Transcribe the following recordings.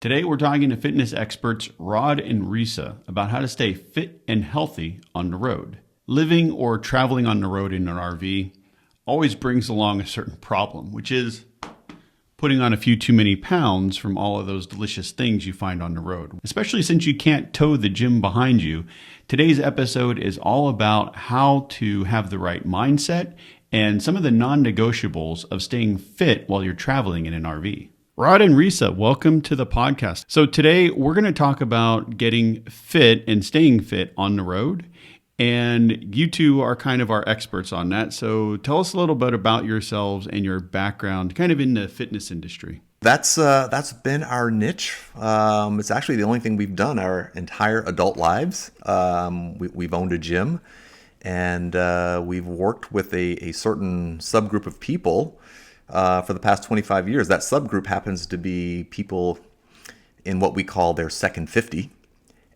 Today, we're talking to fitness experts Rod and Risa about how to stay fit and healthy on the road. Living or traveling on the road in an RV always brings along a certain problem, which is putting on a few too many pounds from all of those delicious things you find on the road. Especially since you can't tow the gym behind you, today's episode is all about how to have the right mindset and some of the non-negotiables of staying fit while you're traveling in an RV. Rod and Risa, welcome to the podcast. So today we're going to talk about getting fit and staying fit on the road. And you two are kind of our experts on that. So tell us a little bit about yourselves and your background kind of in the fitness industry. That's been our niche. It's actually the only thing we've done our entire adult lives. We've owned a gym, and we've worked with a certain subgroup of people for the past 25 years. That subgroup happens to be people in what we call their second 50.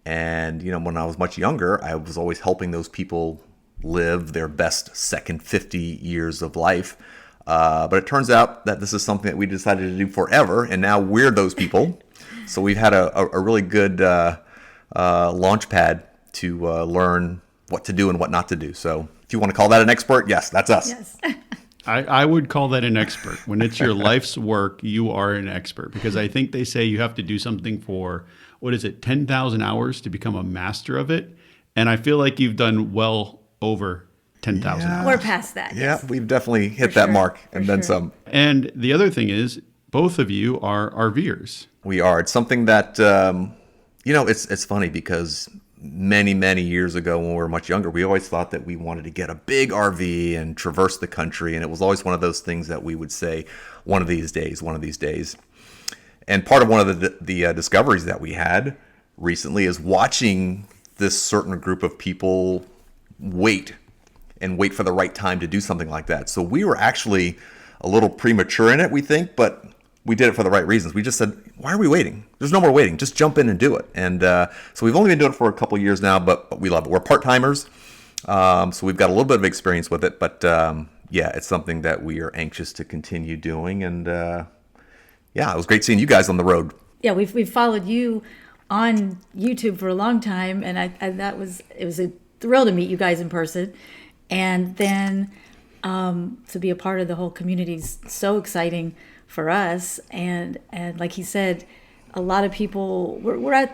And, when I was much younger, I was always helping those people live their best second 50 years of life. But it turns out that this is something that we decided to do forever. And now we're those people. So we've had a really good launch pad to learn what to do and what not to do. So if you want to call that an expert, yes, that's us. Yes. I would call that an expert. When it's your life's work, you are an expert, because I think they say you have to do something for, 10,000 hours to become a master of it. And I feel like you've done well over 10,000 hours. We're past that. Yeah, Yes. we've definitely hit that mark and then some. And the other thing is, both of you are RVers. We are. It's something that, it's funny because many years ago when we were much younger, we always thought that we wanted to get a big RV and traverse the country. And it was always one of those things that we would say, one of these days. And part of one of the discoveries that we had recently is watching this certain group of people wait for the right time to do something like that. So we were actually a little premature in it, we think, but we did it for the right reasons. We just said, why are we waiting? There's no more waiting. Just jump in and do it. And so we've only been doing it for a couple of years now, but we love it. We're part-timers, so we've got a little bit of experience with it. But it's something that we are anxious to continue doing. And it was great seeing you guys on the road. Yeah, we've followed you on YouTube for a long time, and it was a thrill to meet you guys in person, and then to be a part of the whole community is so exciting for us. And like he said, a lot of people we're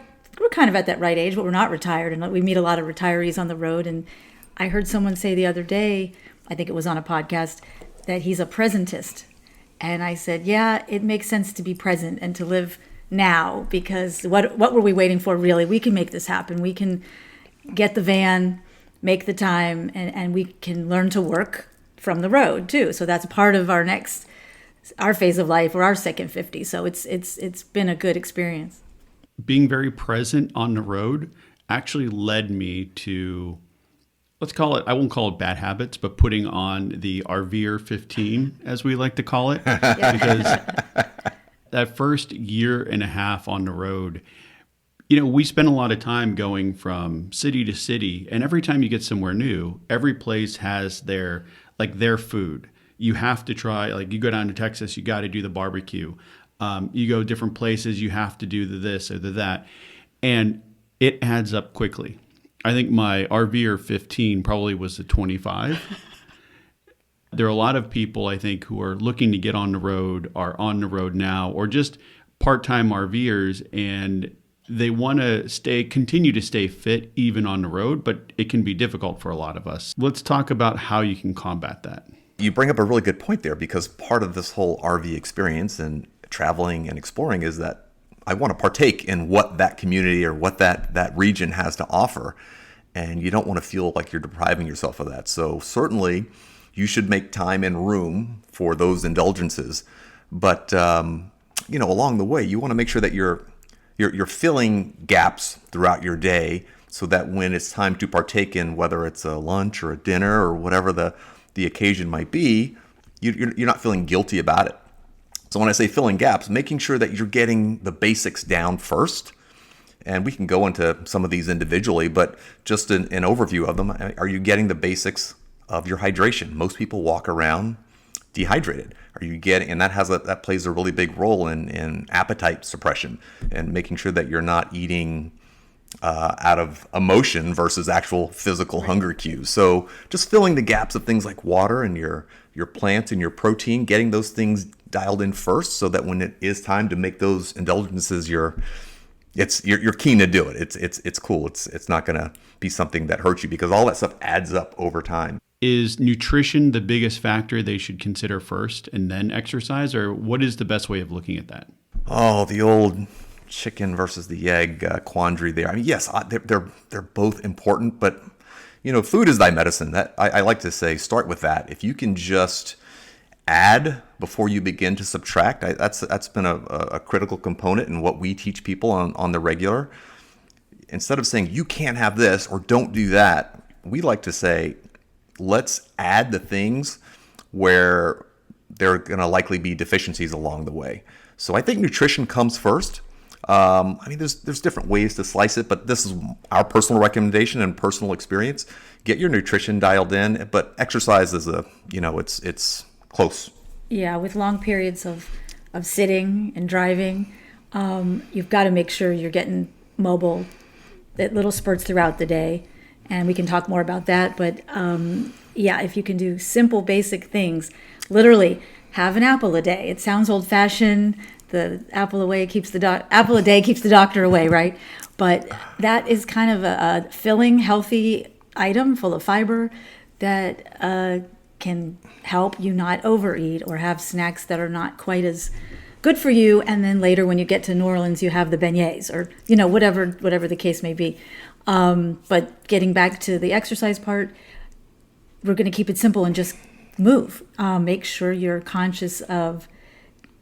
kind of at that right age, but we're not retired, and we meet a lot of retirees on the road. And I heard someone say the other day, I think it was on a podcast, that he's a presentist. And I said, yeah, it makes sense to be present and to live now, because what were we waiting for, really? We can make this happen. We can get the van, make the time, and we can learn to work from the road too. So that's part of our phase of life, or our second 50. So it's been a good experience. Being very present on the road actually led me to, let's call it, I won't call it bad habits, but putting on the RVer 15, as we like to call it. Because that first year and a half on the road, we spend a lot of time going from city to city. And every time you get somewhere new, every place has their food. You have to try, you go down to Texas, you got to do the barbecue. You go different places, you have to do the this or the that. And it adds up quickly. I think my RVer 15 probably was a 25. There are a lot of people, I think, who are looking to get on the road, are on the road now, or just part-time RVers, and they want to continue to stay fit even on the road, but it can be difficult for a lot of us. Let's talk about how you can combat that. You bring up a really good point there, because part of this whole RV experience and traveling and exploring is that I want to partake in what that community or what that region has to offer. And you don't want to feel like you're depriving yourself of that. So certainly you should make time and room for those indulgences. But, along the way, you want to make sure that you're filling gaps throughout your day, so that when it's time to partake in, whether it's a lunch or a dinner or whatever the occasion might be, you're not feeling guilty about it. So when I say filling gaps, making sure that you're getting the basics down first. And we can go into some of these individually, but just an overview of them. Are you getting the basics of your hydration? Most people walk around dehydrated? Are you getting, and that plays a really big role in appetite suppression and making sure that you're not eating out of emotion versus actual physical hunger cues. So just filling the gaps of things like water and your plants and your protein, getting those things dialed in first, so that when it is time to make those indulgences, you're keen to do it. It's cool. It's not going to be something that hurts you, because all that stuff adds up over time. Is nutrition the biggest factor they should consider first and then exercise, or what is the best way of looking at that? Oh, the old chicken versus the egg quandary there. I mean, yes, they're both important, but food is thy medicine. That I like to say, start with that. If you can just add before you begin to subtract, that's been a critical component in what we teach people on the regular. Instead of saying you can't have this or don't do that, we like to say, let's add the things where there are going to likely be deficiencies along the way. So I think nutrition comes first. There's different ways to slice it, but this is our personal recommendation and personal experience. Get your nutrition dialed in, but exercise is it's close. Yeah, with long periods of sitting and driving, you've got to make sure you're getting mobile at little spurts throughout the day. And we can talk more about that. But if you can do simple, basic things, literally have an apple a day. It sounds old fashioned. The apple a day keeps the doctor away, right? But that is kind of a filling, healthy item full of fiber that can help you not overeat or have snacks that are not quite as good for you. And then later, when you get to New Orleans, you have the beignets or whatever the case may be. But getting back to the exercise part, we're going to keep it simple and just move. Make sure you're conscious of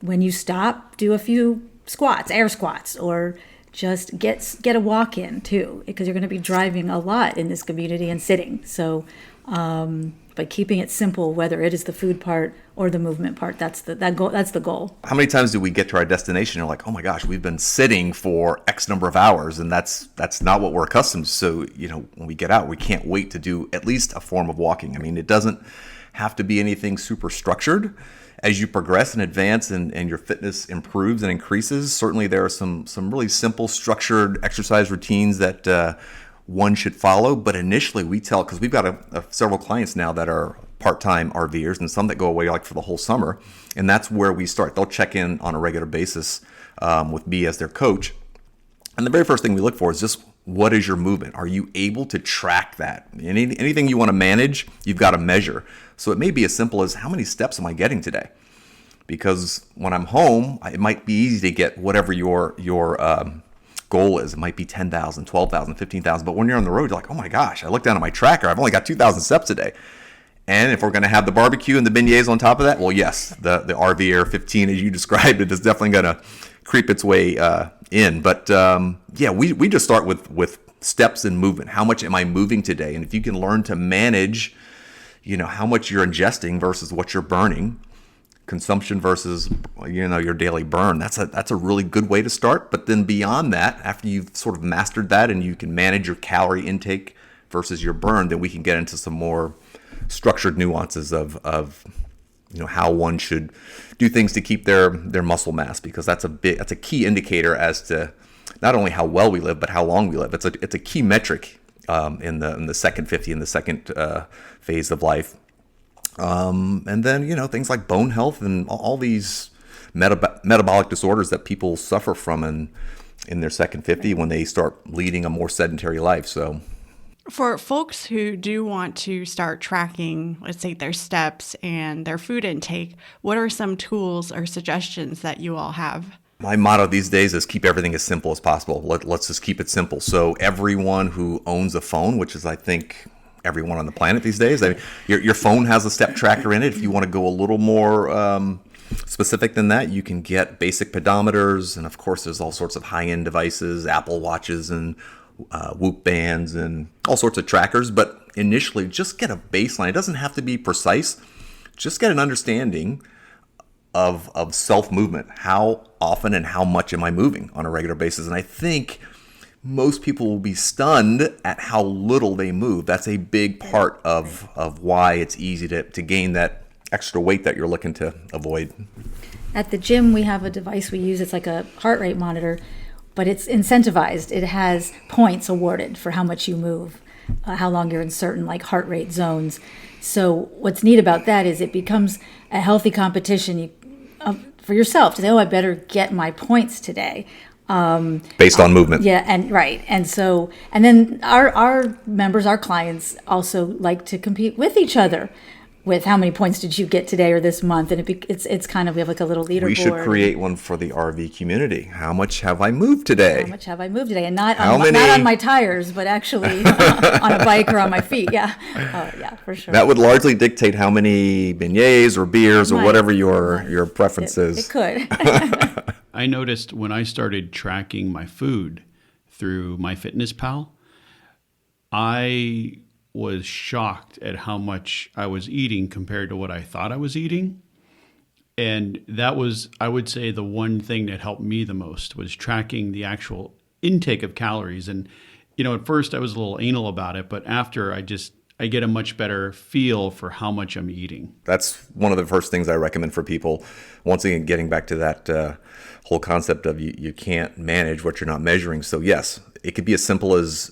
when you stop, do a few squats, air squats, or just get a walk in too, because you're going to be driving a lot in this community and sitting. So, but keeping it simple, whether it is the food part or the movement part, that's the goal. How many times do we get to our destination and we're like, oh my gosh, we've been sitting for X number of hours, and that's not what we're accustomed to. So, when we get out, we can't wait to do at least a form of walking. I mean, it doesn't have to be anything super structured. As you progress and advance and your fitness improves and increases, certainly there are some really simple structured exercise routines that one should follow. But initially we tell, because we've got several clients now that are part-time RVers and some that go away like for the whole summer. And that's where we start. They'll check in on a regular basis with me as their coach. And the very first thing we look for is just, what is your movement? Are you able to track that? Anything you want to manage, you've got to measure. So it may be as simple as, how many steps am I getting today? Because when I'm home, it might be easy to get whatever your goal is. It might be 10,000, 12,000, 15,000. But when you're on the road, you're like, oh my gosh, I look down at my tracker, I've only got 2,000 steps a day. And if we're going to have the barbecue and the beignets on top of that, well, yes, the RVer 15, as you described it, is definitely going to creep its way in. But we just start with steps and movement. How much am I moving today? And if you can learn to manage, how much you're ingesting versus what you're burning, consumption versus your daily burn, that's a really good way to start. But then beyond that, after you've sort of mastered that and you can manage your calorie intake versus your burn, then we can get into some more structured nuances of how one should do things to keep their muscle mass, because that's a key indicator as to not only how well we live but how long we live. It's a key metric in the second 50, in the second phase of life. And then things like bone health and all these metabolic disorders that people suffer from in their second 50 when they start leading a more sedentary life. So for folks who do want to start tracking, let's say, their steps and their food intake, what are some tools or suggestions that you all have? My motto these days is keep everything as simple as possible. Let's just keep it simple. So everyone who owns a phone, which is, I think, everyone on the planet these days, your phone has a step tracker in it. If you want to go a little more specific than that, you can get basic pedometers. And of course, there's all sorts of high-end devices, Apple Watches and Whoop bands and all sorts of trackers. But initially, just get a baseline. It doesn't have to be precise. Just get an understanding of self-movement. How often and how much am I moving on a regular basis? And I think most people will be stunned at how little they move. That's a big part of why it's easy to gain that extra weight that you're looking to avoid. At the gym, we have a device we use. It's like a heart rate monitor, but it's incentivized. It has points awarded for how much you move, how long you're in certain like heart rate zones. So what's neat about that is it becomes a healthy competition for yourself to say, oh, I better get my points today. Based on movement. Yeah, and right. And so, and then our members, our clients also like to compete with each other with how many points did you get today or this month. And it's kind of, we have like a little leaderboard. We should create one for the RV community. How much have I moved today? How much have I moved today? And not on my tires, but actually on a bike or on my feet. Yeah. Yeah, for sure. That would largely dictate how many beignets or beers or whatever your preference is. It could. I noticed when I started tracking my food through MyFitnessPal, I was shocked at how much I was eating compared to what I thought I was eating. And that was, I would say, the one thing that helped me the most was tracking the actual intake of calories. And, at first I was a little anal about it, but after I get a much better feel for how much I'm eating. That's one of the first things I recommend for people. Once again, getting back to that whole concept of you can't manage what you're not measuring. So yes, it could be as simple as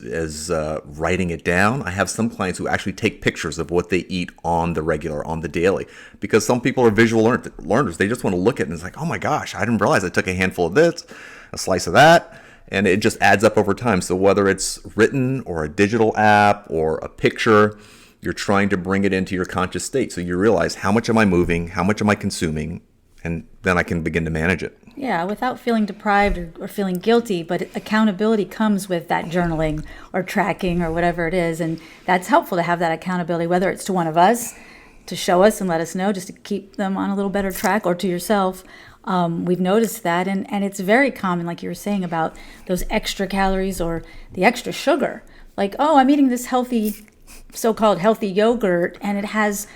writing it down. I have some clients who actually take pictures of what they eat on the regular, on the daily, because some people are visual learners. They just want to look at it and it's like, oh my gosh, I didn't realize I took a handful of this, a slice of that. And it just adds up over time. So whether it's written or a digital app or a picture, you're trying to bring it into your conscious state. So you realize, how much am I moving? How much am I consuming? And then I can begin to manage it. Yeah, without feeling deprived or feeling guilty, but accountability comes with that journaling or tracking or whatever it is. And that's helpful to have that accountability, whether it's to one of us to show us and let us know, just to keep them on a little better track, or to yourself. We've noticed that, and it's very common, like you were saying, about those extra calories or the extra sugar. Like, oh, I'm eating this healthy, so-called healthy yogurt, and it has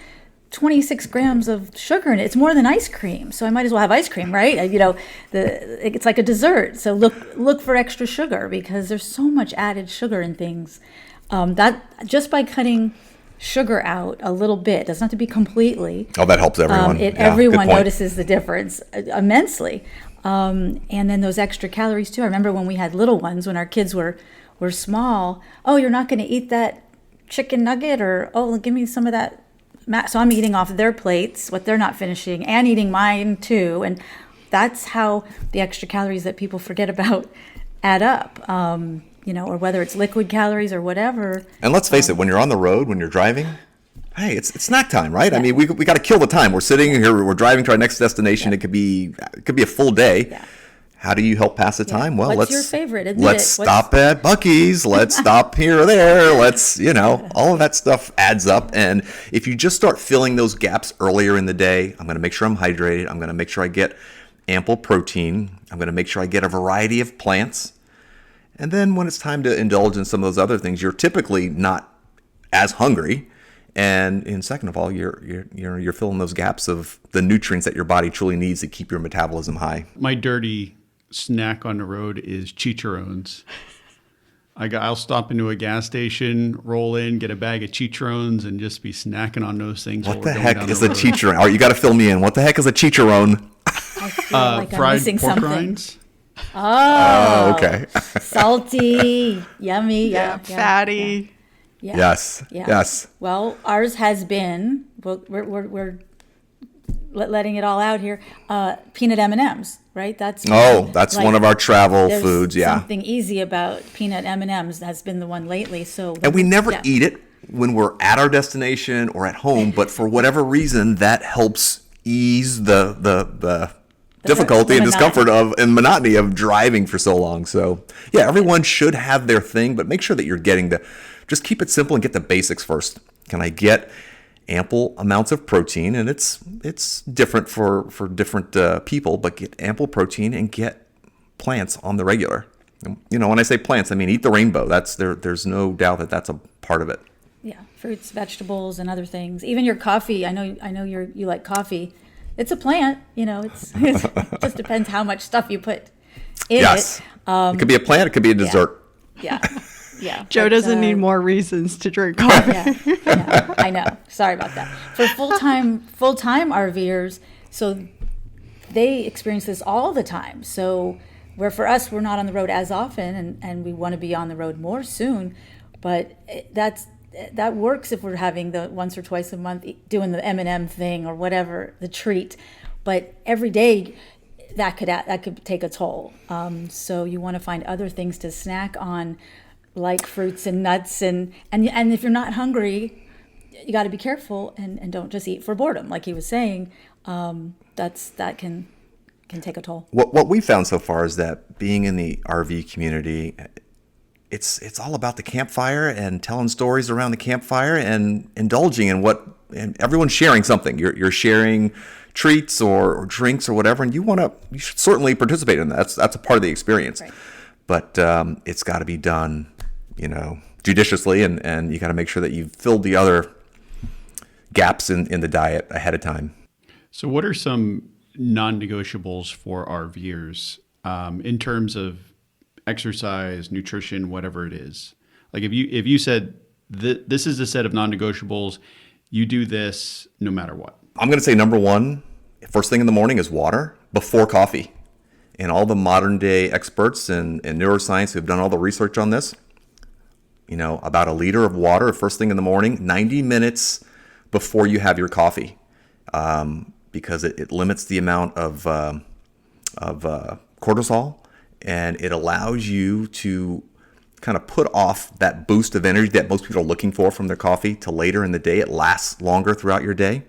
26 grams of sugar in it. It's more than ice cream, so I might as well have ice cream, right? It's like a dessert. So look for extra sugar, because there's so much added sugar in things. That just by cutting sugar out a little bit, doesn't have to be completely. Oh, that helps everyone. Everyone notices the difference immensely. And then those extra calories too. I remember when we had little ones, when our kids were small. Oh, you're not going to eat that chicken nugget, or oh, give me some of that. So I'm eating off their plates, what they're not finishing, and eating mine too. And that's how the extra calories that people forget about add up. Or whether it's liquid calories or whatever. And let's face it, when you're on the road, when you're driving, hey, it's snack time, right? Yeah. I mean, we got to kill the time. We're sitting here, we're driving to our next destination. Yeah. It could be a full day. Yeah. How do you help pass the time? Well, what's your favorite? Let's stop at Buc-ee's. Let's stop here or there. Let's, all of that stuff adds up. And if you just start filling those gaps earlier in the day, I'm going to make sure I'm hydrated. I'm going to make sure I get ample protein. I'm going to make sure I get a variety of plants. And then when it's time to indulge in some of those other things, you're typically not as hungry. And second of all, you're filling those gaps of the nutrients that your body truly needs to keep your metabolism high. My dirty snack on the road is chicharrones. I'll stop into a gas station, roll in, get a bag of chicharrones, and just be snacking on those things. What the heck is a chicharrone? All right, you got to fill me in. What the heck is a chicharrone? I feel like I'm missing pork something. rinds. Oh, okay. Salty, yummy, yeah, fatty. Yeah. Yes. Well, ours has been. We're letting it all out here. Peanut M&Ms, right? That's one of our travel foods. Yeah. Something easy about peanut M&Ms has been the one lately. So and we never eat it when we're at our destination or at home, but for whatever reason, that helps ease the difficulty and discomfort and monotony of driving for so long. So yeah, everyone should have their thing, but make sure that you're getting just keep it simple and get the basics first. Can I get ample amounts of protein? And it's different for different people, but get ample protein and get plants on the regular. When I say plants, I mean eat the rainbow. There's no doubt that that's a part of it. Yeah, fruits, vegetables, and other things. Even your coffee. I know you like coffee. It's a plant, it just depends how much stuff you put in it. It could be a plant, it could be a dessert. Yeah. Yeah. Joe but, doesn't need more reasons to drink coffee. Yeah, I know. Sorry about that. For full-time RVers, so they experience this all the time. So where for us, we're not on the road as often, and we want to be on the road more soon. But that works if we're having the once or twice a month doing the M&M thing or whatever, the treat. But every day, that could take a toll. So you want to find other things to snack on, like fruits and nuts, and if you're not hungry, you got to be careful and don't just eat for boredom, like he was saying. That can take a toll. What we found so far is that being in the RV community, it's all about the campfire and telling stories around the campfire and indulging in and everyone's sharing something. You're sharing treats or drinks or whatever, and you should certainly participate in that. That's a part of the experience. Right. But it's got to be done, judiciously, and you got to make sure that you've filled the other gaps in the diet ahead of time. So what are some non-negotiables for RVers in terms of exercise, nutrition, whatever it is? Like if you said this is a set of non-negotiables, you do this no matter what. I'm going to say number one, first thing in the morning is water before coffee. And all the modern day experts in neuroscience who've done all the research on this, about a liter of water first thing in the morning, 90 minutes before you have your coffee, because it limits the amount of cortisol, and it allows you to kind of put off that boost of energy that most people are looking for from their coffee to later in the day. It lasts longer throughout your day.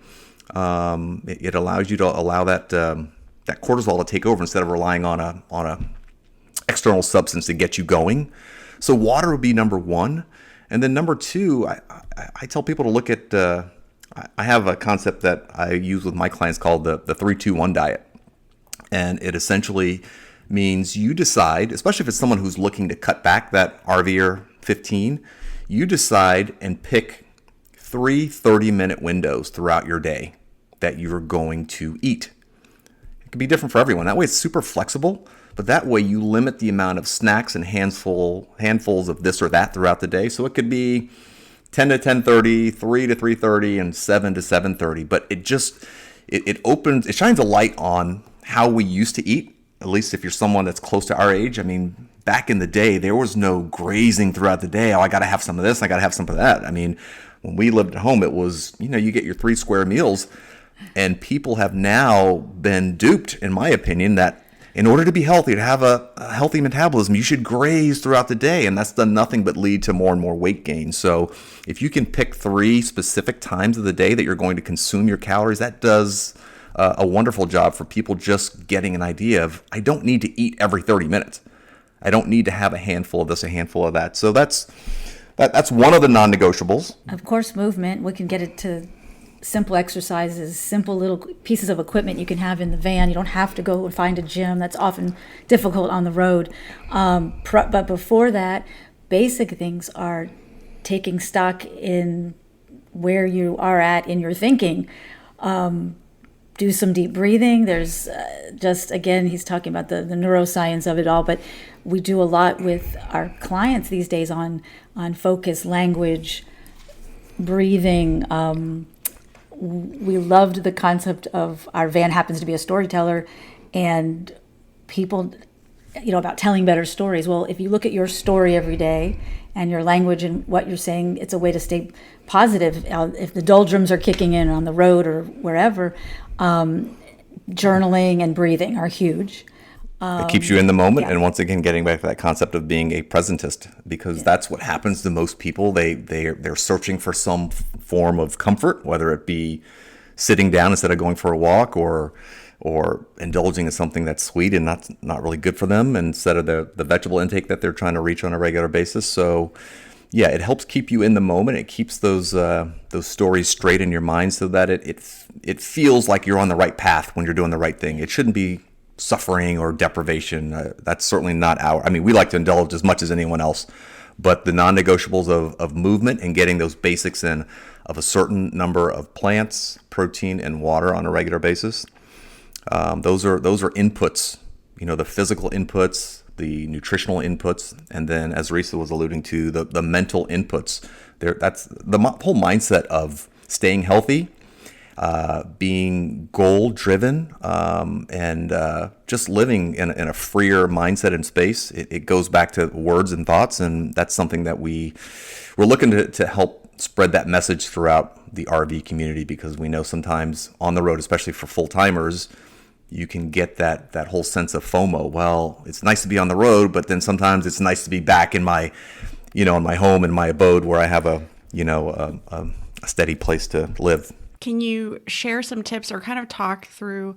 It allows you to allow that cortisol to take over instead of relying on a external substance to get you going. So water would be number one, and then number two, I tell people to look at. I have a concept that I use with my clients called the 3-2-1 diet, and it essentially means you decide, especially if it's someone who's looking to cut back that RVer 15, you decide and pick 3 30-minute windows throughout your day that you're going to eat. It can be different for everyone. That way it's super flexible, but that way you limit the amount of snacks and handfuls of this or that throughout the day. So it could be 10 to 10:30, 3 to 3:30, and 7 to 7:30. But it shines a light on how we used to eat, at least if you're someone that's close to our age. I mean, back in the day, there was no grazing throughout the day. Oh, I got to have some of this, I got to have some of that. I mean, when we lived at home, it was, you get your 3 square meals. And people have now been duped, in my opinion, that in order to be healthy, to have a healthy metabolism, you should graze throughout the day. And that's done nothing but lead to more and more weight gain. So if you can pick 3 specific times of the day that you're going to consume your calories, that does a wonderful job for people just getting an idea of, I don't need to eat every 30 minutes. I don't need to have a handful of this, a handful of that. So that's one of the non-negotiables. Of course, movement. We can get it to simple exercises, simple little pieces of equipment you can have in the van. You don't have to go and find a gym. That's often difficult on the road. But before that, basic things are taking stock in where you are at in your thinking. Do some deep breathing. There's again, he's talking about the neuroscience of it all, but we do a lot with our clients these days on focus, language, breathing. We loved the concept of our van happens to be a storyteller, and people, about telling better stories. Well, if you look at your story every day and your language and what you're saying, it's a way to stay positive. If the doldrums are kicking in on the road or wherever, journaling and breathing are huge. It keeps you in the moment. Yeah. And once again, getting back to that concept of being a presentist, because that's what happens to most people. They're searching for some form of comfort, whether it be sitting down instead of going for a walk, or indulging in something that's sweet and not really good for them, instead of the vegetable intake that they're trying to reach on a regular basis. So yeah, it helps keep you in the moment. It keeps those stories straight in your mind, so that it feels like you're on the right path when you're doing the right thing. It shouldn't be suffering or deprivation. That's certainly not we like to indulge as much as anyone else, but the non-negotiables of movement and getting those basics in of a certain number of plants, protein, and water on a regular basis. Those are inputs, the physical inputs, the nutritional inputs, and then, as Risa was alluding to, the mental inputs. That's the whole mindset of staying healthy, being goal driven, and just living in a freer mindset and space. It goes back to words and thoughts, and that's something that we're looking to help spread that message throughout the RV community, because we know sometimes on the road, especially for full timers, you can get that whole sense of FOMO. Well, it's nice to be on the road, but then sometimes it's nice to be back in my, in my home, in my abode, where I have a steady place to live. Can you share some tips or kind of talk through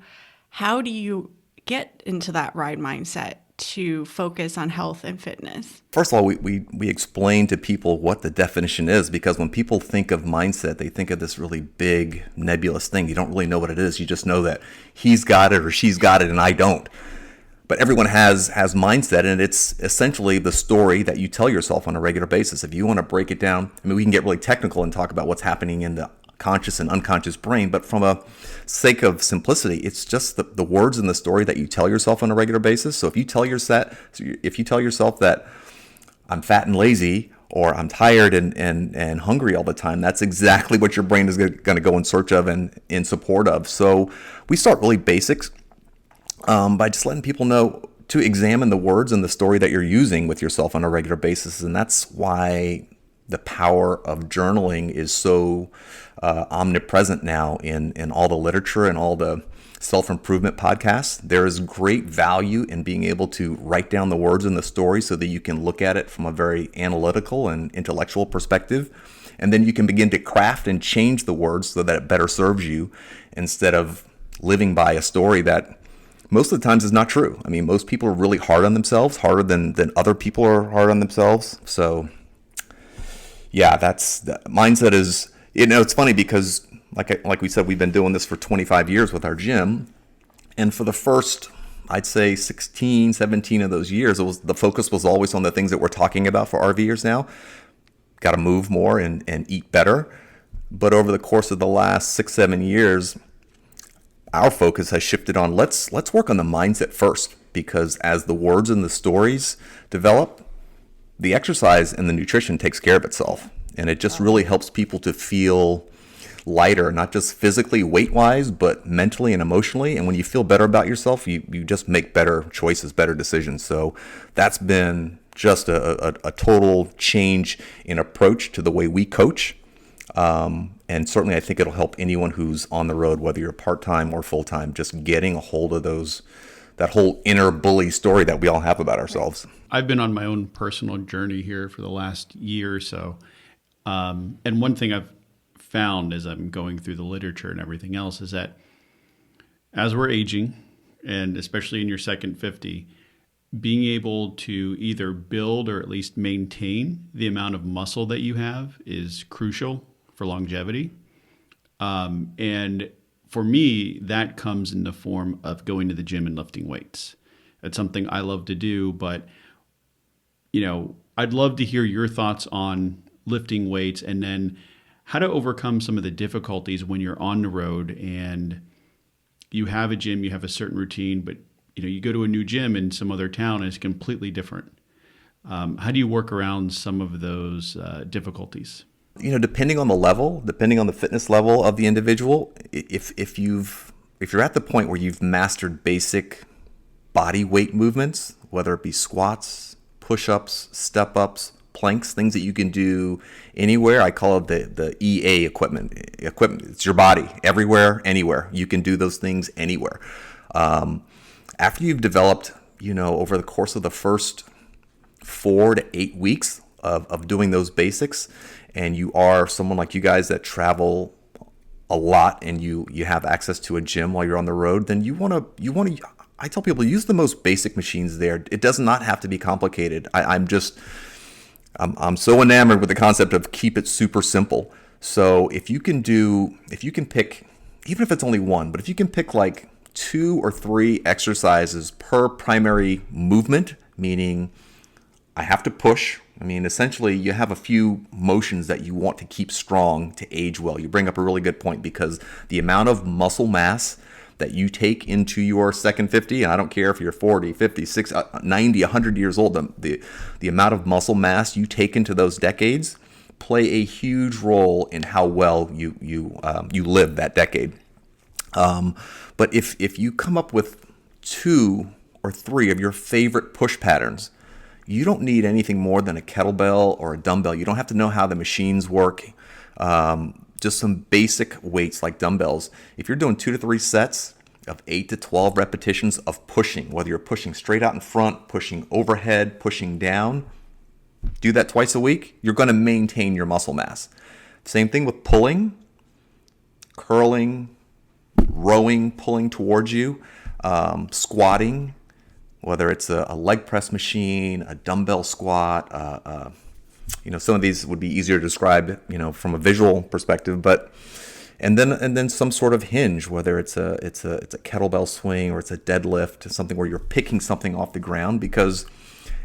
how do you get into that ride mindset to focus on health and fitness? First of all, we explain to people what the definition is, because when people think of mindset, they think of this really big nebulous thing. You don't really know what it is. You just know that he's got it or she's got it and I don't. But everyone has mindset, and it's essentially the story that you tell yourself on a regular basis. If you want to break it down, we can get really technical and talk about what's happening in the conscious and unconscious brain, but from a sake of simplicity, it's just the words in the story that you tell yourself on a regular basis. So if you tell yourself that I'm fat and lazy, or I'm tired and hungry all the time, that's exactly what your brain is going to go in search of and in support of. So we start really basics by just letting people know to examine the words and the story that you're using with yourself on a regular basis. And that's why the power of journaling is so omnipresent now in all the literature and all the self-improvement podcasts. There is great value in being able to write down the words in the story so that you can look at it from a very analytical and intellectual perspective. And then you can begin to craft and change the words so that it better serves you, instead of living by a story that most of the times is not true. Most people are really hard on themselves, harder than other people are hard on themselves. So yeah, mindset is, it's funny because like we said, we've been doing this for 25 years with our gym. And for the first, I'd say 16, 17 of those years, the focus was always on the things that we're talking about for RVers now. Got to move more and eat better. But over the course of the last 6, 7 years, our focus has shifted on let's work on the mindset first, because as the words and the stories develop, the exercise and the nutrition takes care of itself. And it just really helps people to feel lighter, not just physically, weight-wise, but mentally and emotionally. And when you feel better about yourself, you just make better choices, better decisions. So that's been just a total change in approach to the way we coach. And certainly I think it'll help anyone who's on the road, whether you're part-time or full-time, just getting a hold of that whole inner bully story that we all have about ourselves. I've been on my own personal journey here for the last year or so. And one thing I've found as I'm going through the literature and everything else is that as we're aging, and especially in your second 50, being able to either build or at least maintain the amount of muscle that you have is crucial for longevity. And for me, that comes in the form of going to the gym and lifting weights. It's something I love to do, but I'd love to hear your thoughts on lifting weights, and then how to overcome some of the difficulties when you're on the road and you have a gym, you have a certain routine, but you go to a new gym in some other town and it's completely different. How do you work around some of those difficulties? Depending on the fitness level of the individual, if you're at the point where you've mastered basic body weight movements, whether it be squats, push-ups, step-ups, planks, things that you can do anywhere. I call it the EA equipment. It's your body, everywhere, anywhere. You can do those things anywhere. After you've developed, over the course of the first 4 to 8 weeks of doing those basics, and you are someone like you guys that travel a lot and you have access to a gym while you're on the road, then you want to. I tell people, use the most basic machines there. It does not have to be complicated. I'm so enamored with the concept of keep it super simple. So if you can pick, even if it's only one, but if you can pick like 2 or 3 exercises per primary movement, meaning I have to push. Essentially you have a few motions that you want to keep strong to age well. You bring up a really good point, because the amount of muscle mass that you take into your second 50, and I don't care if you're 40, 50, 60, 90, 100 years old, the amount of muscle mass you take into those decades play a huge role in how well you live that decade. But if you come up with 2 or 3 of your favorite push patterns, you don't need anything more than a kettlebell or a dumbbell. You don't have to know how the machines work. Just some basic weights like dumbbells. If you're doing 2 to 3 sets of 8 to 12 repetitions of pushing, whether you're pushing straight out in front, pushing overhead, pushing down, do that twice a week, you're going to maintain your muscle mass. Same thing with pulling, curling, rowing, pulling towards you, squatting, whether it's a leg press machine, a dumbbell squat. Some of these would be easier to describe, from a visual perspective, and then some sort of hinge, whether it's a kettlebell swing or it's a deadlift, something where you're picking something off the ground. Because,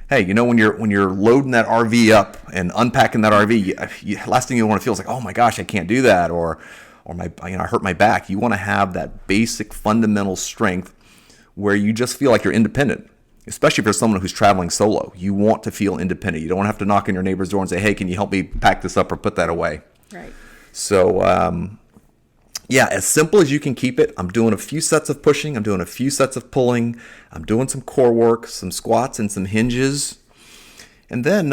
hey, when you're loading that RV up and unpacking that RV, last thing you want to feel is like, oh my gosh, I can't do that, or I hurt my back. You want to have that basic fundamental strength where you just feel like you're independent. Especially if you're someone who's traveling solo, you want to feel independent. You don't have to knock on your neighbor's door and say, hey, can you help me pack this up or put that away? Right. So, as simple as you can keep it. I'm doing a few sets of pushing. I'm doing a few sets of pulling. I'm doing some core work, some squats and some hinges. And then,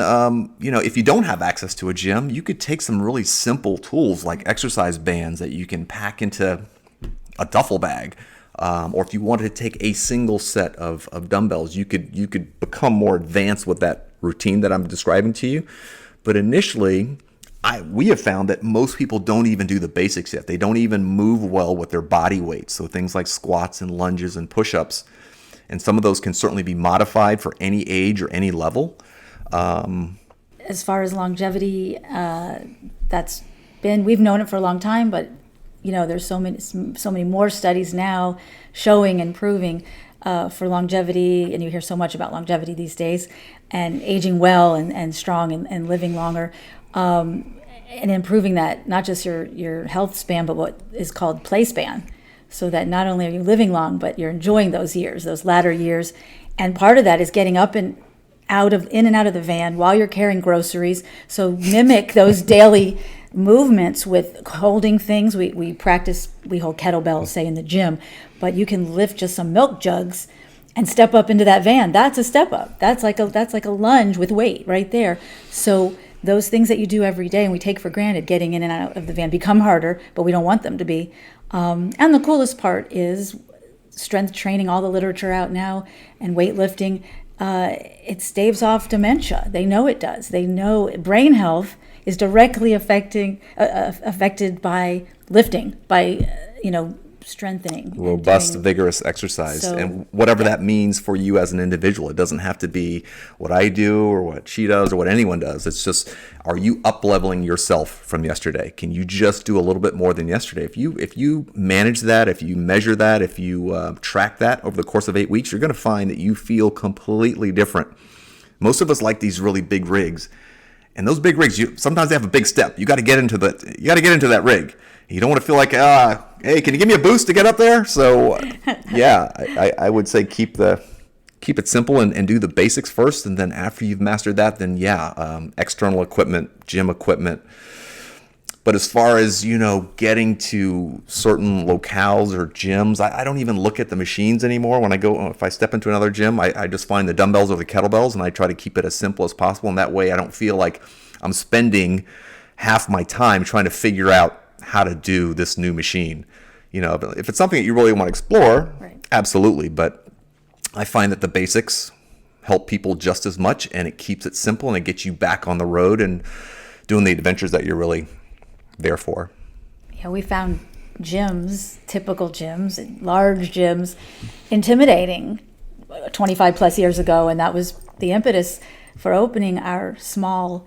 if you don't have access to a gym, you could take some really simple tools like exercise bands that you can pack into a duffel bag. Or if you wanted to take a single set of dumbbells, you could become more advanced with that routine that I'm describing to you. But initially, we have found that most people don't even do the basics yet. They don't even move well with their body weight. So things like squats and lunges and push-ups. And some of those can certainly be modified for any age or any level. As far as longevity, we've known it for a long time, but there's so many more studies now showing and proving for longevity, and you hear so much about longevity these days, and aging well and strong and living longer, and improving that, not just your health span, but what is called play span, so that not only are you living long, but you're enjoying those years, those latter years. And part of that is getting up and in and out of the van while you're carrying groceries. So mimic those daily movements with holding things. We hold kettlebells, say, in the gym, but you can lift just some milk jugs and step up into that van. That's a step up. That's like a lunge with weight right there. So those things that you do every day and we take for granted, getting in and out of the van, become harder, but we don't want them to be. And the coolest part is strength training, all the literature out now, and weightlifting. It staves off dementia. They know it does. They know brain health is directly affected by lifting, by strengthening. Robust, vigorous exercise. So, and whatever that means for you as an individual. It doesn't have to be what I do or what she does or what anyone does. It's just, are you up-leveling yourself from yesterday? Can you just do a little bit more than yesterday? If you manage that, if you measure that, if you track that over the course of 8 weeks, you're going to find that you feel completely different. Most of us like these really big rigs. And those big rigs, sometimes they have a big step. You got to get into that rig. You don't want to feel like, hey, can you give me a boost to get up there? So, I would say keep it simple and do the basics first, and then after you've mastered that, then external equipment, gym equipment. But as far as getting to certain locales or gyms, I don't even look at the machines anymore. If I step into another gym, I just find the dumbbells or the kettlebells, and I try to keep it as simple as possible. And that way, I don't feel like I'm spending half my time trying to figure out how to do this new machine. If it's something that you really want to explore, right, absolutely. But I find that the basics help people just as much, and it keeps it simple, and it gets you back on the road and doing the adventures that you're really there for. Yeah, we found gyms, typical gyms, large gyms, intimidating 25 plus years ago, and that was the impetus for opening our small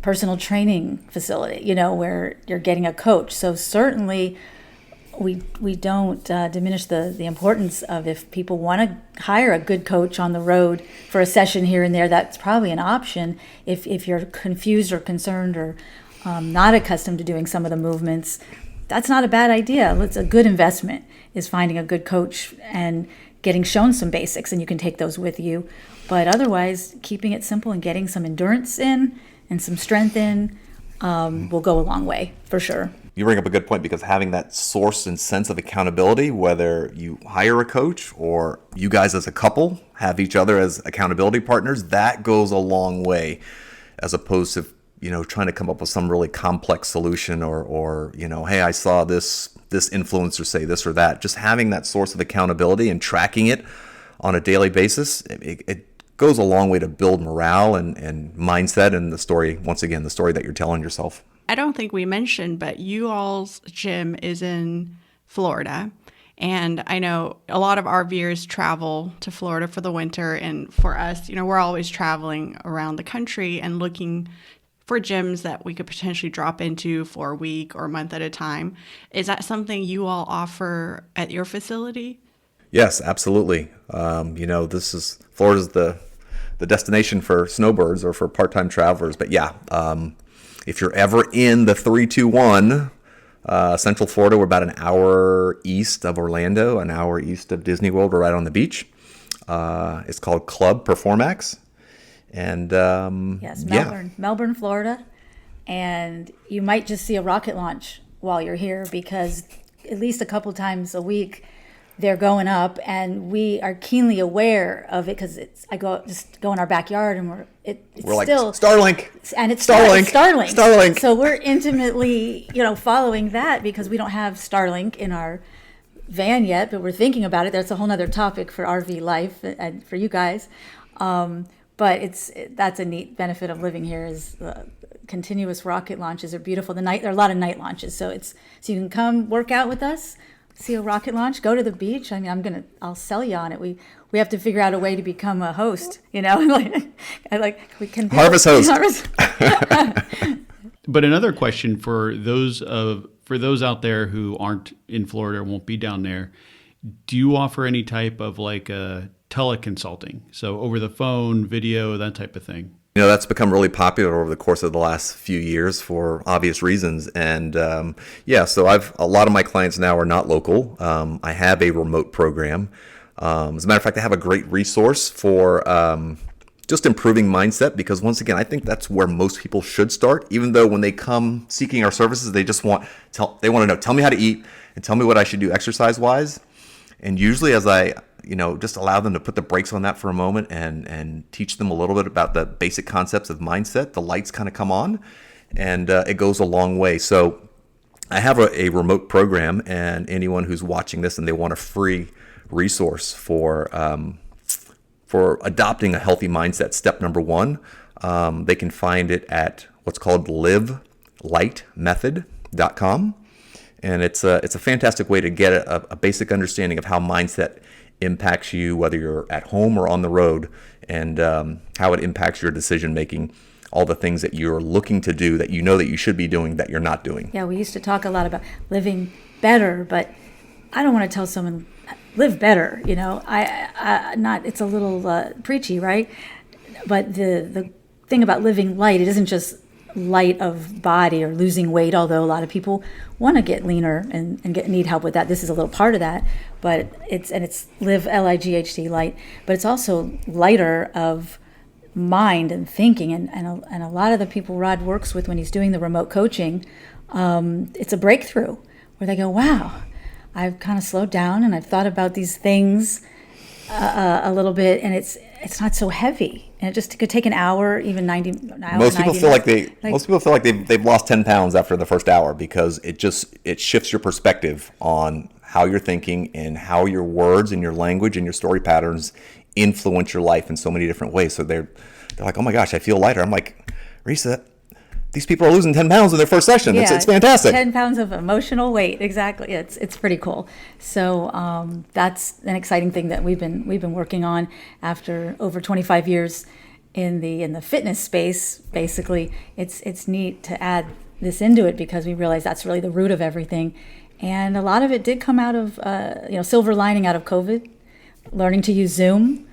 personal training facility, where you're getting a coach. So certainly we don't diminish the importance of, if people want to hire a good coach on the road for a session here and there, that's probably an option. If you're confused or concerned or not accustomed to doing some of the movements, that's not a bad idea. It's a good investment is finding a good coach and getting shown some basics, and you can take those with you. But otherwise, keeping it simple and getting some endurance in and some strength in will go a long way for sure. You bring up a good point, because having that source and sense of accountability, whether you hire a coach or you guys as a couple have each other as accountability partners, that goes a long way, as opposed to, trying to come up with some really complex solution or hey, I saw this influencer say this or that. Just having that source of accountability and tracking it on a daily basis, it goes a long way to build morale and mindset, and the story that you're telling yourself. I don't think we mentioned, but you all's gym is in Florida. And I know a lot of RVers travel to Florida for the winter. And for us, we're always traveling around the country and looking for gyms that we could potentially drop into for a week or a month at a time. Is that something you all offer at your facility? Yes, absolutely. Florida's the destination for snowbirds or for part-time travelers. But yeah, if you're ever in the 321, Central Florida, we're about an hour east of Orlando, an hour east of Disney World. We're right on the beach. It's called Club Performax. And yes, Melbourne, Florida. And you might just see a rocket launch while you're here, because at least a couple times a week they're going up, and we are keenly aware of it, because I go in our backyard, and it's we're like, still Starlink, and it's Starlink. So we're intimately following that, because we don't have Starlink in our van yet, but we're thinking about it. That's a whole nother topic for RV life and for you guys. But that's a neat benefit of living here, is the continuous rocket launches are beautiful. There are a lot of night launches, so you can come work out with us, see a rocket launch, go to the beach. I mean, I'll sell you on it. We have to figure out a way to become a host, we can harvest host. But another question for those out there who aren't in Florida or won't be down there, do you offer any type of like a teleconsulting? So over the phone, video, that type of thing? That's become really popular over the course of the last few years for obvious reasons. And so a lot of my clients now are not local. I have a remote program. As a matter of fact, I have a great resource for just improving mindset, because once again, I think that's where most people should start. Even though when they come seeking our services, they just want to know, tell me how to eat and tell me what I should do exercise wise. And usually as I just allow them to put the brakes on that for a moment and teach them a little bit about the basic concepts of mindset, the lights kind of come on, and it goes a long way. So I have a remote program, and anyone who's watching this and they want a free resource for adopting a healthy mindset, step number one, they can find it at what's called livelightmethod.com. And it's a fantastic way to get a basic understanding of how mindset impacts you, whether you're at home or on the road, and how it impacts your decision making, all the things that you're looking to do that that you should be doing that you're not doing. Yeah, we used to talk a lot about living better, but I don't want to tell someone live better. It's a little preachy, right? But the thing about living light, it isn't just light of body or losing weight, although a lot of people want to get leaner and need help with that. This is a little part of that, but it's live LIGHT light, but it's also lighter of mind and thinking, and a lot of the people Rod works with when he's doing the remote coaching, it's a breakthrough where they go, wow, I've kind of slowed down and I've thought about these things a little bit, and it's not so heavy. And it just could take an hour, even 90 hours. Most people feel like they've lost 10 pounds after the first hour, because it shifts your perspective on how you're thinking and how your words and your language and your story patterns influence your life in so many different ways. So they're like, oh my gosh, I feel lighter. I'm like, Risa, these people are losing 10 pounds in their first session. Yeah, it's fantastic. 10 pounds of emotional weight. Exactly. It's pretty cool. So that's an exciting thing that we've been working on after over 25 years in the fitness space. Basically, it's neat to add this into it, because we realize that's really the root of everything. And a lot of it did come out of silver lining out of COVID, learning to use Zoom.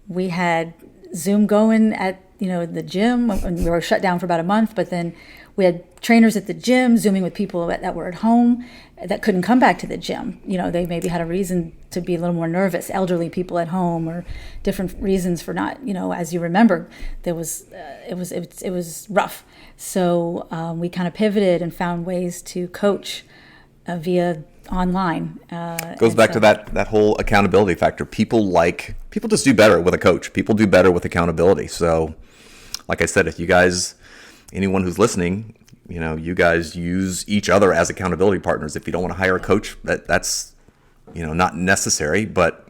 We had Zoom going at the gym when we were shut down for about a month, but then we had trainers at the gym Zooming with people that were at home that couldn't come back to the gym. They maybe had a reason to be a little more nervous, elderly people at home, or different reasons for not, as you remember, it was rough. So we kind of pivoted and found ways to coach via online. Goes back to that whole accountability factor. People just do better with a coach. People do better with accountability. So like I said, if you guys, anyone who's listening, you guys use each other as accountability partners. If you don't want to hire a coach, that's not necessary, but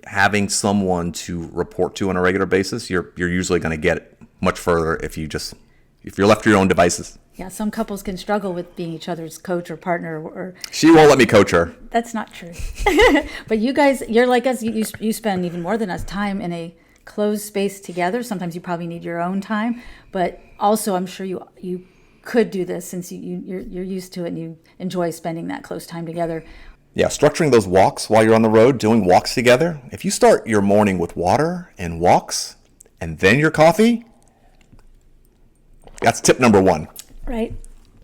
having someone to report to on a regular basis, you're usually going to get much further if you're left to your own devices. Yeah, some couples can struggle with being each other's coach or partner. Or she won't let me coach her. That's not true. But you guys, you're like us. You spend even more than us time in a closed space together. Sometimes you probably need your own time, but also I'm sure you could do this since you're used to it and you enjoy spending that close time together. Yeah, structuring those walks while you're on the road, doing walks together. If you start your morning with water and walks and then your coffee, that's tip number 1. Right.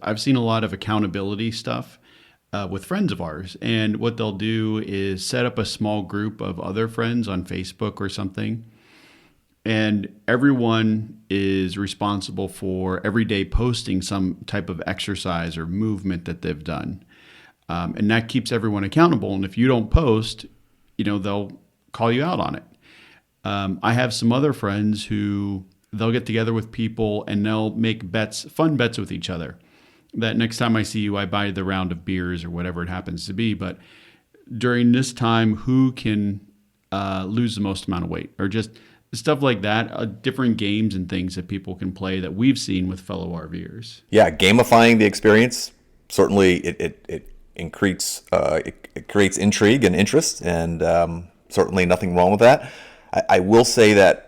I've seen a lot of accountability stuff with friends of ours. And what they'll do is set up a small group of other friends on Facebook or something. And everyone is responsible for every day posting some type of exercise or movement that they've done. And that keeps everyone accountable. And if you don't post, they'll call you out on it. I have some other friends who they'll get together with people and they'll make fun bets with each other. That next time I see you, I buy the round of beers or whatever it happens to be. But during this time, who can lose the most amount of weight, or just stuff like that, different games and things that people can play that we've seen with fellow RVers. Yeah, gamifying the experience, certainly it creates intrigue and interest, and certainly nothing wrong with that. I will say that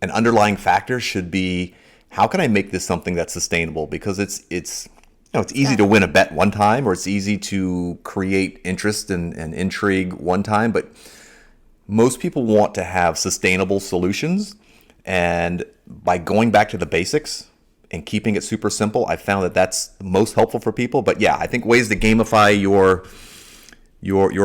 an underlying factor should be, how can I make this something that's sustainable? Because it's easy to win a bet one time, or it's easy to create interest and intrigue one time, but most people want to have sustainable solutions. And by going back to the basics and keeping it super simple, I found that that's most helpful for people. But yeah, I think ways to gamify your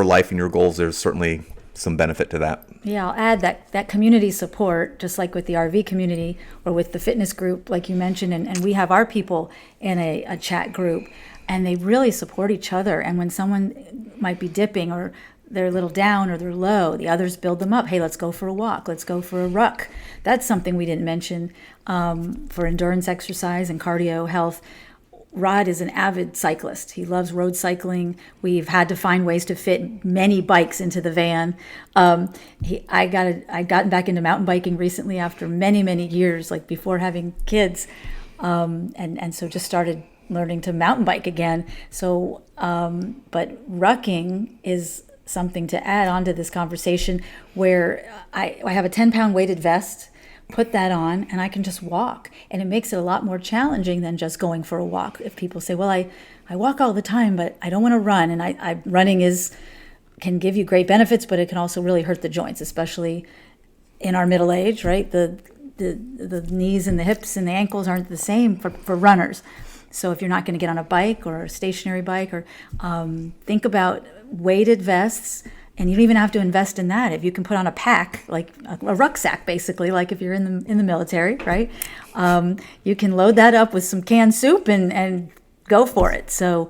life and your goals, there's certainly some benefit to that. Yeah, I'll add that community support, just like with the RV community or with the fitness group, like you mentioned, and we have our people in a chat group, and they really support each other. And when someone might be dipping or they're a little down or they're low, the others build them up. Hey, let's go for a walk. Let's go for a ruck. That's something we didn't mention for endurance exercise and cardio health. Rod is an avid cyclist. He loves road cycling. We've had to find ways to fit many bikes into the van. I gotten back into mountain biking recently after many, many years, like before having kids, and so just started learning to mountain bike again. So, but rucking is something to add on to this conversation, where I have a 10-pound weighted vest, put that on, and I can just walk. And it makes it a lot more challenging than just going for a walk. If people say, well, I walk all the time, but I don't want to run. And running can give you great benefits, but it can also really hurt the joints, especially in our middle age, right? The knees and the hips and the ankles aren't the same for runners. So if you're not going to get on a bike or a stationary bike, or think about weighted vests. And you don't even have to invest in that. If you can put on a pack, like a rucksack, basically, like if you're in the military, right? You can load that up with some canned soup and go for it. So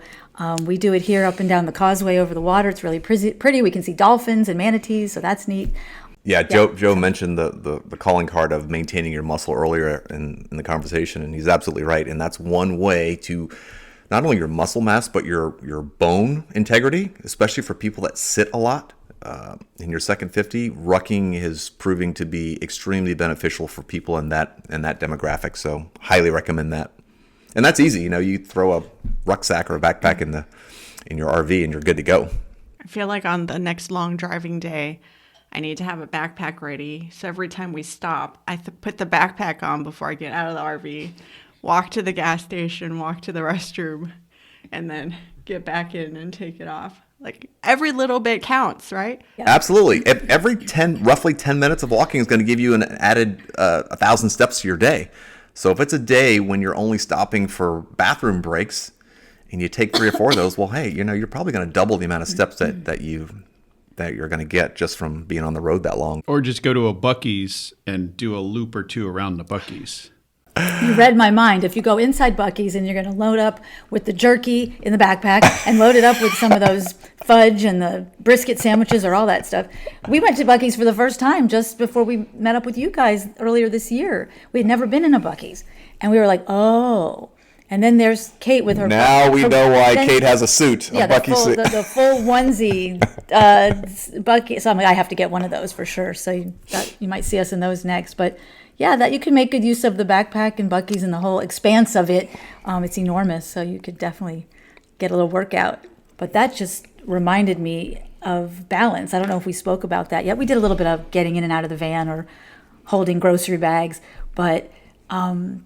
we do it here up and down the causeway over the water. It's really pretty. We can see dolphins and manatees, so that's neat. Yeah, Joe mentioned the calling card of maintaining your muscle earlier in the conversation, and he's absolutely right. And that's one way to not only your muscle mass, but your bone integrity, especially for people that sit a lot. In your second 50, rucking is proving to be extremely beneficial for people in that demographic. So highly recommend that. And that's easy. You throw a rucksack or a backpack in your RV and you're good to go. I feel like on the next long driving day, I need to have a backpack ready. So every time we stop, I put the backpack on before I get out of the RV, walk to the gas station, walk to the restroom, and then get back in and take it off. Like every little bit counts, right? Absolutely. Every roughly 10 minutes of walking is going to give you an added 1,000 steps to your day. So if it's a day when you're only stopping for bathroom breaks and you take 3 or 4 of those, well, hey, you're probably going to double the amount of steps that you're going to get just from being on the road that long. Or just go to a Buc-ee's and do a loop or two around the Buc-ee's. You read my mind. If you go inside Buc-ee's and you're going to load up with the jerky in the backpack and load it up with some of those fudge and the brisket sandwiches or all that stuff. We went to Buc-ee's for the first time just before we met up with you guys earlier this year. We had never been in a Buc-ee's. And we were like, oh. And then there's Kait with her. Now we know why Kait has a suit, a Buc-ee's suit. The full onesie Buc-ee's. So I have to get one of those for sure. So you might see us in those next. But yeah, that you can make good use of the backpack and Buc-ee's and the whole expanse of it. It's enormous, so you could definitely get a little workout. But that just reminded me of balance. I don't know if we spoke about that yet. We did a little bit of getting in and out of the van or holding grocery bags, but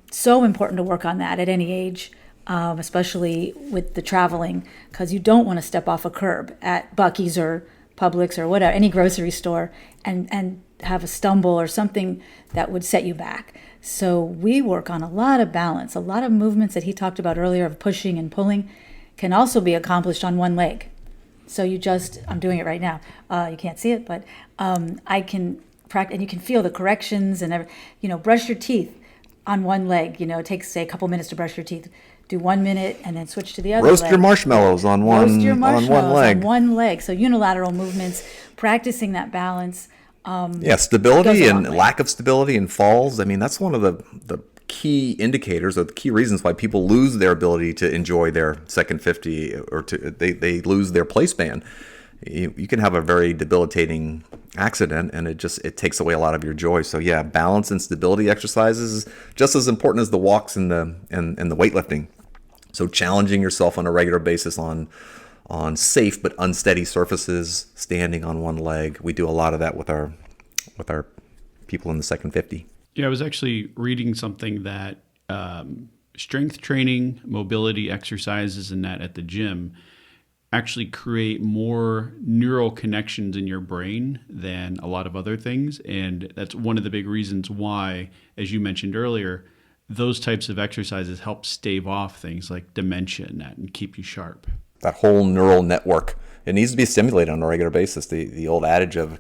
so important to work on that at any age, especially with the traveling, because you don't want to step off a curb at Buc-ee's or Publix or whatever, any grocery store, and have a stumble or something that would set you back. So we work on a lot of balance. A lot of movements that he talked about earlier of pushing and pulling can also be accomplished on one leg. So I'm doing it right now. You can't see it, but I can practice, and you can feel the corrections and brush your teeth on one leg. It takes, say, a couple minutes to brush your teeth. Do 1 minute and then switch to the other leg. Roast your marshmallows on one leg. On one leg. So unilateral movements, practicing that balance. Stability and lack of stability and falls. I mean, that's one of the key indicators or the key reasons why people lose their ability to enjoy their second 50 or they lose their play span. You can have a very debilitating accident and it takes away a lot of your joy. So yeah, balance and stability exercises is just as important as the walks and the weightlifting. So challenging yourself on a regular basis on safe but unsteady surfaces, standing on one leg. We do a lot of that with our people in the second 50. Yeah, I was actually reading something that strength training, mobility exercises, and that at the gym actually create more neural connections in your brain than a lot of other things. And that's one of the big reasons why, as you mentioned earlier, those types of exercises help stave off things like dementia and keep you sharp. That whole neural network, it needs to be stimulated on a regular basis. The old adage of,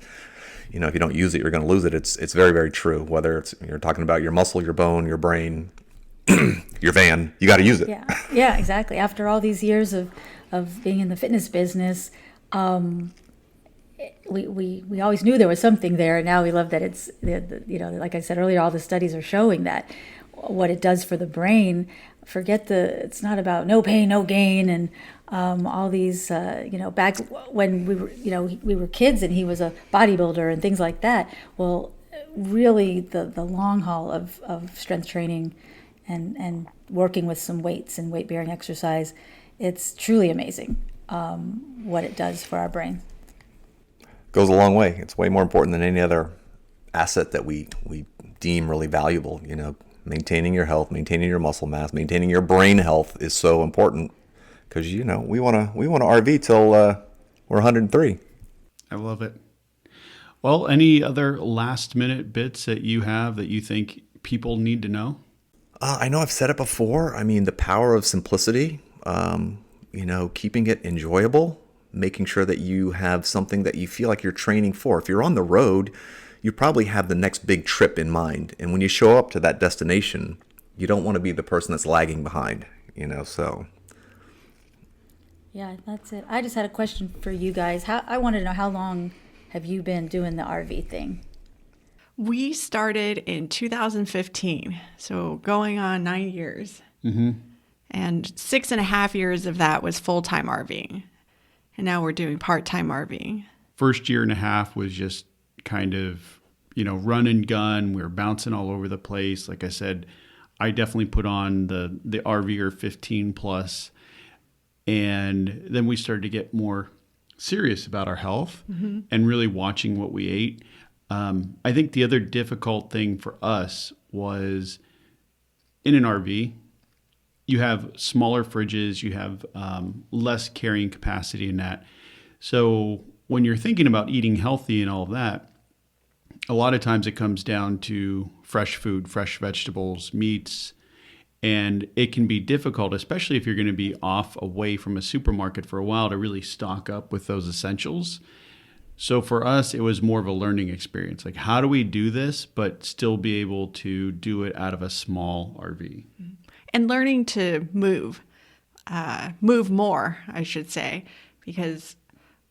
if you don't use it, you're going to lose it. It's very, very true. Whether you're talking about your muscle, your bone, your brain, your van, you got to use it. Yeah, exactly. After all these years of being in the fitness business, we always knew there was something there. And now we love that it's, like I said earlier, all the studies are showing that what it does for the brain. It's not about no pain, no gain, and all these, back when we were kids and he was a bodybuilder and things like that. Well, really the long haul of strength training and working with some weights and weight bearing exercise, it's truly amazing what it does for our brain. Goes a long way. It's way more important than any other asset that we deem really valuable. Maintaining your health, maintaining your muscle mass, maintaining your brain health is so important because we want to RV till we're 103. I love it. Well, any other last minute bits that you have that you think people need to know? I know I've said it before. I mean, the power of simplicity. Keeping it enjoyable, making sure that you have something that you feel like you're training for. If you're on the road, you probably have the next big trip in mind. And when you show up to that destination, you don't want to be the person that's lagging behind, so. Yeah, that's it. I just had a question for you guys. I wanted to know, how long have you been doing the RV thing? We started in 2015, so going on 9 years. Mm-hmm. And 6.5 years of that was full-time RVing. And now we're doing part-time RVing. First year and a half was just kind of, run and gun. We were bouncing all over the place. Like I said, I definitely put on the RVer 15 plus. And then we started to get more serious about our health and really watching what we ate. I think the other difficult thing for us was in an RV, you have smaller fridges, you have less carrying capacity in that. So when you're thinking about eating healthy and all of that, a lot of times it comes down to fresh food, fresh vegetables, meats, and it can be difficult, especially if you're going to be off away from a supermarket for a while, to really stock up with those essentials. So for us, it was more of a learning experience. Like, how do we do this, but still be able to do it out of a small RV? And learning to move more, I should say, because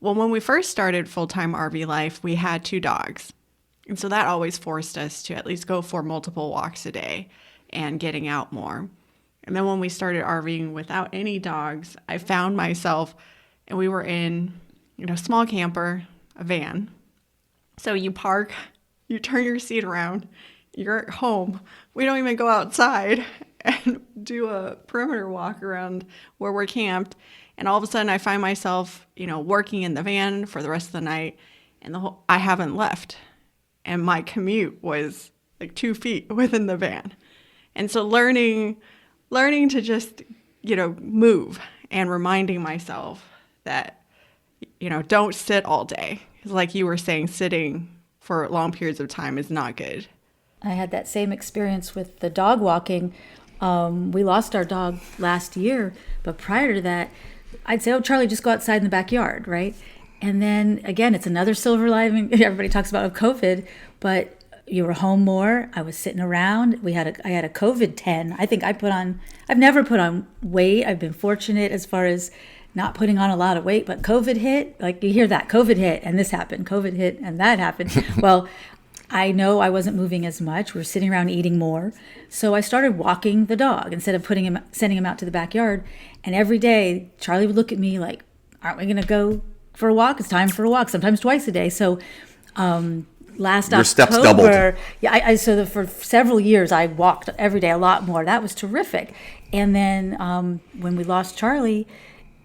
when we first started full-time RV life, we had 2 dogs. And so that always forced us to at least go for multiple walks a day and getting out more. And then when we started RVing without any dogs, I found myself, and we were in, small camper, a van. So you park, you turn your seat around, you're at home. We don't even go outside and do a perimeter walk around where we're camped. And all of a sudden I find myself, working in the van for the rest of the night, and I haven't left. And my commute was like 2 feet within the van. And so learning to just, move, and reminding myself that, don't sit all day. Like you were saying, sitting for long periods of time is not good. I had that same experience with the dog walking. We lost our dog last year, but prior to that, I'd say, oh, Charlie, just go outside in the backyard, right? And then again, it's another silver lining. Everybody talks about COVID, but you were home more. I was sitting around. I had a COVID 10. I think I've never put on weight. I've been fortunate as far as not putting on a lot of weight, but COVID hit, like you hear that, COVID hit and this happened, COVID hit and that happened. Well, I know I wasn't moving as much. We were sitting around eating more. So I started walking the dog instead of sending him out to the backyard. And every day, Charlie would look at me like, aren't we going to go for a walk? It's time for a walk, sometimes twice a day. So last Your October, steps doubled. Yeah, for several years, I walked every day a lot more. That was terrific. And then when we lost Charlie,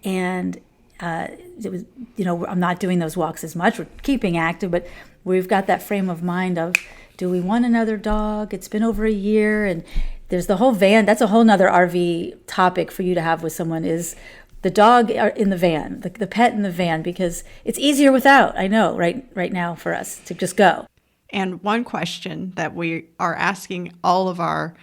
and it was, I'm not doing those walks as much. We're keeping active, but we've got that frame of mind of, do we want another dog? It's been over a year, and there's the whole van. That's a whole nother RV topic for you to have with someone, is the dog in the van, the pet in the van, because it's easier without, I know, right now for us to just go. And one question that we are asking all of our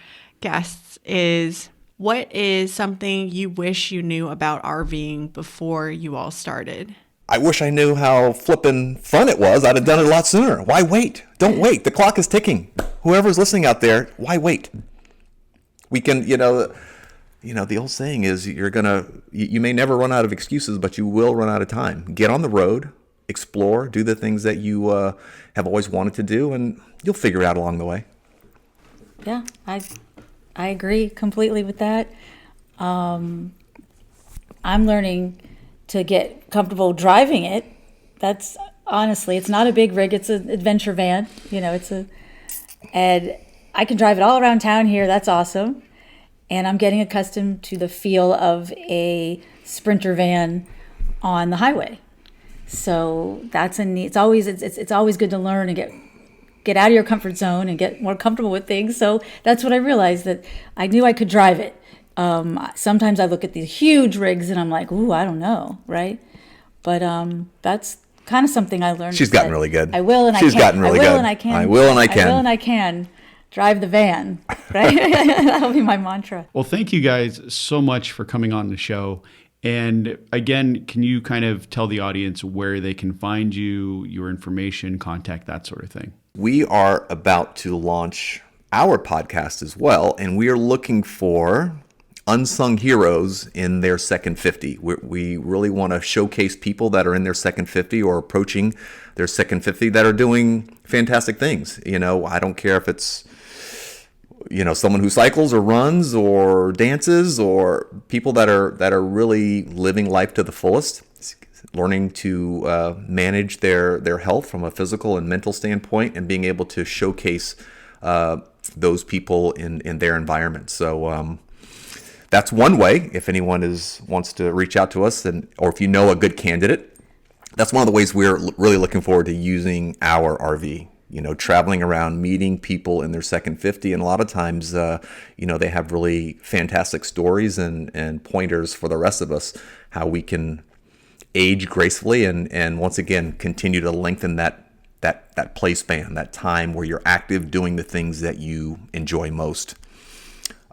guests is, what is something you wish you knew about RVing before you all started? I wish I knew how flippin' fun it was. I'd have done it a lot sooner. Why wait? Don't wait. The clock is ticking. Whoever's listening out there, why wait? We can, the old saying is you may never run out of excuses, but you will run out of time. Get on the road, explore, do the things that you have always wanted to do, and you'll figure it out along the way. Yeah, I agree completely with that. I'm learning to get comfortable driving it. That's honestly, it's not a big rig. It's an adventure van. And I can drive it all around town here. That's awesome. And I'm getting accustomed to the feel of a Sprinter van on the highway. So that's it's always good to learn and get out of your comfort zone and get more comfortable with things. So that's what I realized, that I knew I could drive it. Sometimes I look at these huge rigs and I'm like, ooh, I don't know, right? But that's kind of something I learned. She's gotten really good. I will and I can. She's gotten really good. I will and I can. I will and I can. I will and I can drive the van, right? That'll be my mantra. Well, thank you guys so much for coming on the show. And again, can you kind of tell the audience where they can find you, your information, contact, that sort of thing? We are about to launch our podcast as well, and we are looking for unsung heroes in their second 50. We really want to showcase people that are in their second 50 or approaching their second 50 that are doing fantastic things. I don't care if it's someone who cycles or runs or dances, or people that are really living life to the fullest, learning to manage their health from a physical and mental standpoint, and being able to showcase those people in their environment. So that's one way. If anyone wants to reach out to us, or if you know a good candidate, that's one of the ways we're really looking forward to using our RV. Traveling around, meeting people in their second 50, and a lot of times, they have really fantastic stories and pointers for the rest of us, how we can age gracefully and once again continue to lengthen that play span, that time where you're active doing the things that you enjoy most.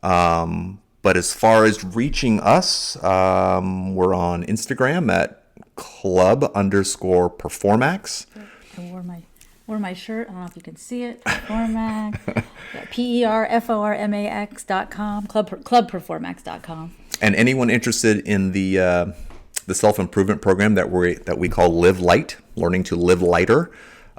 But as far as reaching us, we're on Instagram at club_performax. I wore my shirt. I don't know if you can see it. Performax. PERFORMAX.com. Clubperformax.com. And anyone interested in the self-improvement program that we call Live Light, learning to live lighter,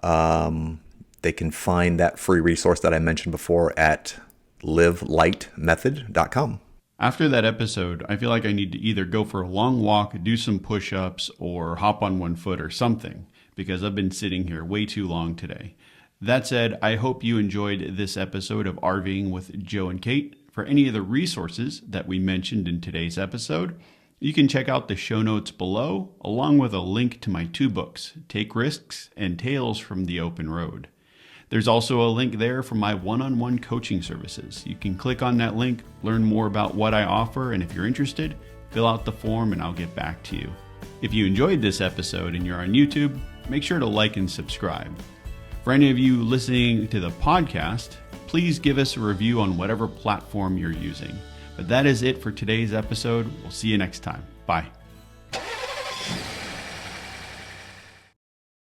they can find that free resource that I mentioned before at livelightmethod.com. After that episode, I feel like I need to either go for a long walk, do some push-ups, or hop on one foot or something, because I've been sitting here way too long today. That said, I hope you enjoyed this episode of RVing with Joe and Kait. For any of the resources that we mentioned in today's episode, you can check out the show notes below, along with a link to my 2 books, Take Risks and Tales from the Open Road. There's also a link there for my one-on-one coaching services. You can click on that link, learn more about what I offer, and if you're interested, fill out the form and I'll get back to you. If you enjoyed this episode and you're on YouTube, make sure to like and subscribe. For any of you listening to the podcast, please give us a review on whatever platform you're using. But that is it for today's episode. We'll see you next time. Bye.